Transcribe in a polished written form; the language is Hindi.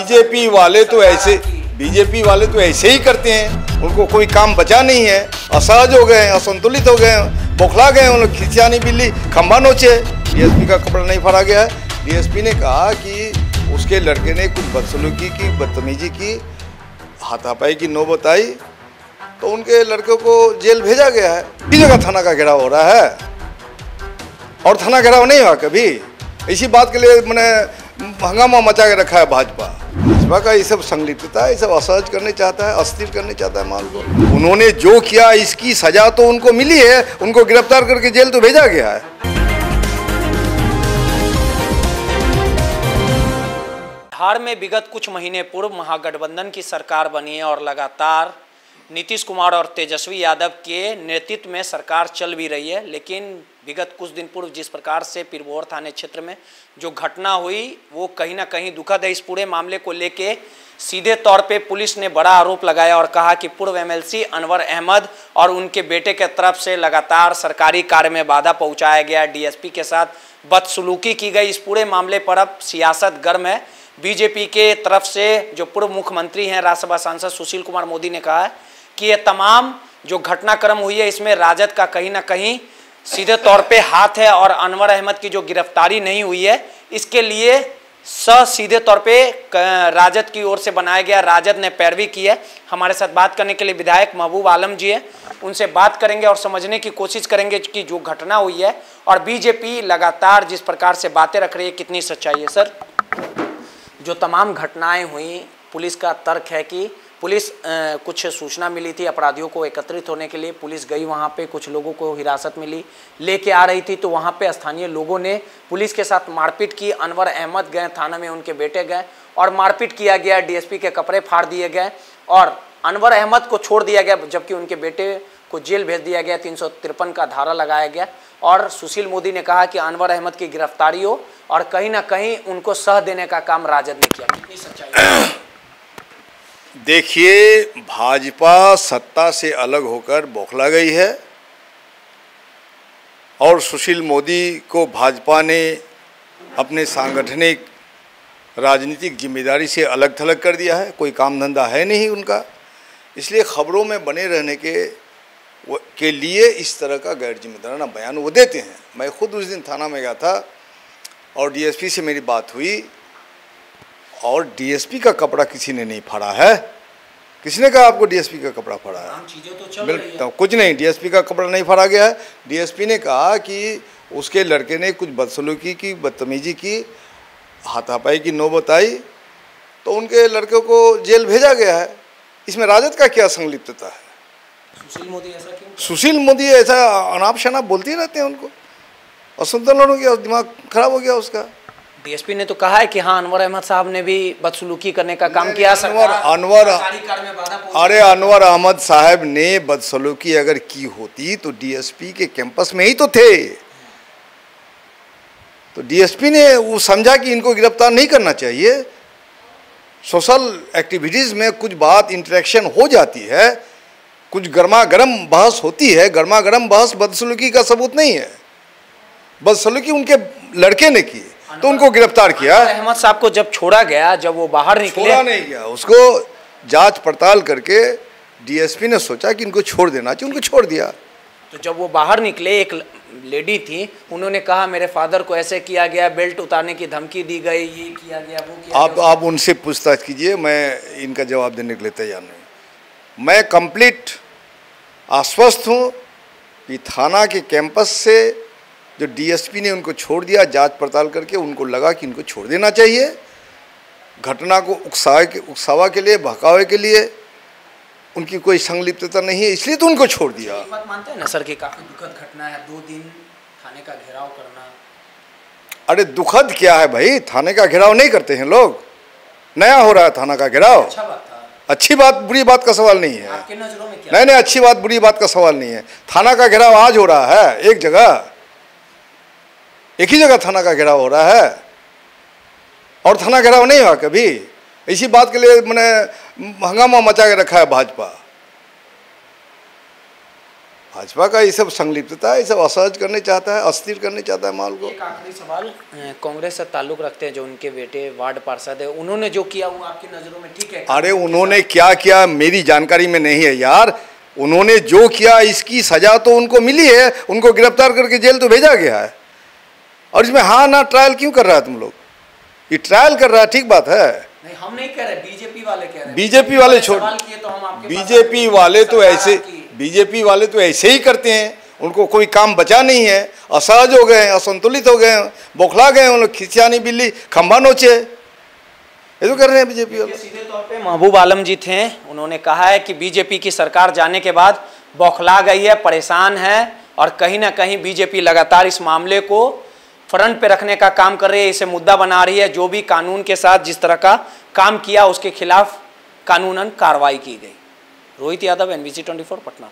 बीजेपी वाले तो ऐसे ही करते हैं। उनको कोई काम बचा नहीं है, असहज हो गए, असंतुलित हो गए, बौखला गए, उन लोग खिसियानी बिल्ली खंभा नोचे। डीएसपी का कपड़ा नहीं फाड़ा गया है। डीएसपी ने कहा कि उसके लड़के ने कुछ बदसलूकी की, बदतमीजी की, हाथापाई की नौबत आई तो उनके लड़के को जेल भेजा गया है। इस जगह थाना का घेराव हो रहा है और थाना घेराव नहीं हुआ कभी। इसी बात के लिए मैंने हंगामा मचा के रखा है भाजपा का। ये सब संलिप्तता है, ये सब असहज करने चाहता है, अस्थिर करने चाहता है माल को। उन्होंने जो किया इसकी सजा तो उनको मिली है, उनको गिरफ्तार करके जेल तो भेजा गया है। बिहार में विगत कुछ महीने पूर्व महागठबंधन की सरकार बनी है और लगातार नीतीश कुमार और तेजस्वी यादव के नेतृत्व में सरकार चल भी रही है। लेकिन विगत कुछ दिन पूर्व जिस प्रकार से पीरबोहर थाने क्षेत्र में जो घटना हुई वो कहीं ना कहीं दुखद है। इस पूरे मामले को लेके सीधे तौर पे पुलिस ने बड़ा आरोप लगाया और कहा कि पूर्व एमएलसी अनवर अहमद और उनके बेटे के तरफ से लगातार सरकारी कार्य में बाधा पहुंचाया गया, डीएसपी के साथ बदसलूकी की गई। इस पूरे मामले पर अब सियासत गर्म है। बीजेपी के तरफ से जो पूर्व मुख्यमंत्री हैं, राज्यसभा सांसद सुशील कुमार मोदी ने कहा है कि ये तमाम जो घटनाक्रम हुई है इसमें राजद का कहीं ना कहीं सीधे तौर पे हाथ है और अनवर अहमद की जो गिरफ्तारी नहीं हुई है इसके लिए सीधे तौर पे राजद की ओर से बनाया गया, राजद ने पैरवी की है। हमारे साथ बात करने के लिए विधायक महबूब आलम जी है, उनसे बात करेंगे और समझने की कोशिश करेंगे कि जो घटना हुई है और बीजेपी लगातार जिस प्रकार से बातें रख रही है कितनी सच्चाई है। सर, जो तमाम घटनाएं हुई, पुलिस का तर्क है कि पुलिस कुछ सूचना मिली थी अपराधियों को एकत्रित होने के लिए, पुलिस गई वहाँ पे, कुछ लोगों को हिरासत मिली, लेके आ रही थी तो वहाँ पे स्थानीय लोगों ने पुलिस के साथ मारपीट की। अनवर अहमद गए थाना में, उनके बेटे गए और मारपीट किया गया, डीएसपी के कपड़े फाड़ दिए गए और अनवर अहमद को छोड़ दिया गया जबकि उनके बेटे को जेल भेज दिया गया, 353 का धारा लगाया गया। और सुशील मोदी ने कहा कि अनवर अहमद की गिरफ्तारी हो और कहीं ना कहीं उनको सह देने का काम राजद ने किया। कितनी सच्चाई? देखिए, भाजपा सत्ता से अलग होकर बौखला गई है और सुशील मोदी को भाजपा ने अपने सांगठनिक राजनीतिक जिम्मेदारी से अलग थलग कर दिया है। कोई काम धंधा है नहीं उनका, इसलिए खबरों में बने रहने के लिए इस तरह का गैर जिम्मेदाराना बयान वो देते हैं। मैं खुद उस दिन थाना में गया था और डीएसपी से मेरी बात हुई और डीएसपी का कपड़ा किसी ने नहीं फाड़ा है। किसने कहा आपको डीएसपी का कपड़ा फाड़ा है? चीजें तो चल रही है। कुछ नहीं, डीएसपी का कपड़ा नहीं फाड़ा गया है। डीएसपी ने कहा कि उसके लड़के ने कुछ बदसलूकी की, बदतमीजी की, हाथापाई की नौबत आई तो उनके लड़के को जेल भेजा गया है। इसमें राजद का क्या संलिप्तता है? सुशील मोदी ऐसा क्यों? सुशील मोदी ऐसा अनाप शनाप बोलते ही रहते हैं। उनको असंतुलन हो गया, दिमाग खराब हो गया उसका। डीएसपी ने तो कहा है कि हाँ, अनवर अहमद साहब ने भी बदसलूकी करने का काम किया। अनवर अहमद साहब ने बदसलूकी अगर की होती तो डीएसपी के कैंपस में ही तो थे। तो डीएसपी ने वो समझा कि इनको गिरफ्तार नहीं करना चाहिए। सोशल एक्टिविटीज में कुछ बात इंटरेक्शन हो जाती है, कुछ गर्मा गर्म बहस होती है। गर्मा गर्म बहस बदसलूकी का सबूत नहीं है। बदसलूकी उनके लड़के ने की तो उनको गिरफ्तार किया। अहमद साहब को जब छोड़ा गया, जब वो बाहर निकले, छोड़ा नहीं गया, उसको जांच पड़ताल करके डीएसपी ने सोचा कि इनको छोड़ देना चाहिए, उनको छोड़ दिया। तो जब वो बाहर निकले, एक लेडी थी, उन्होंने कहा मेरे फादर को ऐसे किया गया, बेल्ट उतारने की धमकी दी गई, ये किया गया, वो किया गया। आप उनसे पूछताछ कीजिए, मैं इनका जवाब देने के लिए तैयार नहीं। मैं कंप्लीट आश्वस्त हूँ कि थाना के कैंपस से जो डीएसपी ने उनको छोड़ दिया, जांच पड़ताल करके उनको लगा कि इनको छोड़ देना चाहिए। घटना को उकसावा के लिए, भड़कावे के लिए उनकी कोई संलिप्तता नहीं है, इसलिए तो उनको छोड़ दिया। बात मानते हैं ना सर कि काफी दुखद घटना है, 2 दिन थाने का घेराव करना? अरे दुखद क्या है भाई, थाने का घेराव नहीं करते हैं लोग। नया हो रहा है थाना का घेराव। अच्छा बात था। अच्छी बात बुरी बात का सवाल नहीं है। आपके नजरों में क्या? नहीं, अच्छी बात बुरी बात का सवाल नहीं है। थाना का घेराव आज हो रहा है, एक जगह, एक ही जगह थाना का घेराव हो रहा है और थाना घेराव नहीं हुआ कभी। इसी बात के लिए मैंने हंगामा मचा के रखा है भाजपा भाजपा का ये सब संलिप्तता है, ये सब असहज करने चाहता है, अस्थिर करने चाहता है माहौल को। एक आखिरी सवाल, कांग्रेस से ताल्लुक रखते हैं जो उनके बेटे वार्ड पार्षद है, उन्होंने जो किया वो आपकी नज़रों में ठीक है? अरे उन्होंने क्या किया मेरी जानकारी में नहीं है यार। उन्होंने जो किया इसकी सजा तो उनको मिली है, उनको गिरफ्तार करके जेल तो भेजा गया है। और इसमें हाँ ना ट्रायल क्यों कर रहा है तुम लोग? ये ट्रायल कर रहा है, ठीक बात है। नहीं, हम नहीं कह रहे, बीजेपी वाले कह रहे हैं। बीजेपी वाले छोड़, बीजेपी वाले तो ऐसे ही करते हैं, उनको कोई काम बचा नहीं है, असहज हो गए, असंतुलित हो गए, बौखला गए, उन लोग खिसियानी बिल्ली खंभा नोचे, ये तो कर रहे हैं बीजेपी वाले। सीधे तौर पे महबूब आलम जी थे, उन्होंने कहा है कि बीजेपी की सरकार जाने के बाद बौखला गई है, परेशान है और कहीं ना कहीं बीजेपी लगातार इस मामले को फ्रंट पे रखने का काम कर रही है, इसे मुद्दा बना रही है। जो भी कानून के साथ जिस तरह का काम किया उसके खिलाफ कानूनन कार्रवाई की गई। रोहित यादव, NBC 24 पटना।